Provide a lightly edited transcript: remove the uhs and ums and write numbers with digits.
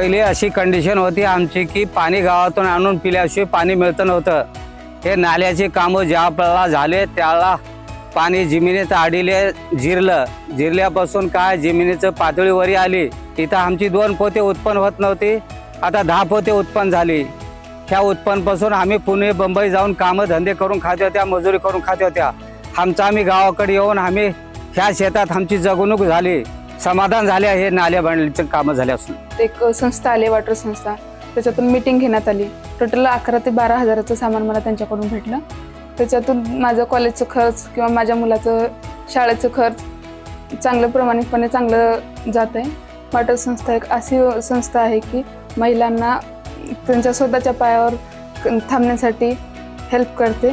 पहिली अशी कंडिशन होती आमची की पाणी गावातून आणून पिल्याशिवाय पाणी मिळतं नव्हतं। हे नाल्याचे कामं ज्यावेळेला झाले त्याला पाणी जमिनीत आडीले जिरल्यापासून काय जमिनीचं पातळीवरी आली। इथं आमची 2 पोते उत्पन्न होत नव्हती, आता 10 पोते उत्पन्न झाली। ह्या उत्पन्नापासून आम्ही पुणे मुंबई जाऊन कामं धंदे करून खात होत्या, मजुरी करून खात होत्या। आम्ही गावाकडे येऊन आम्ही ह्या शेतात आमची जगवणूक झाली, समाधान झाले। हे नाल्या बांधणीचे कामं झाल्यापासून एक संस्था आली, वॉटर संस्था, त्याच्यातून मीटिंग घेण्यात आली। टोटल 11 ते 12 हजाराचं सामान मला त्यांच्याकडून भेटलं। त्याच्यातून माझं कॉलेजचं खर्च किंवा माझ्या मुलाचं शाळेचं खर्च चांगलं प्रामाणिकपणे चांगलं जात आहे। वॉटर संस्था एक अशी संस्था आहे की महिलांना त्यांच्या स्वतःच्या पायावर थांबण्यासाठी हेल्प करते।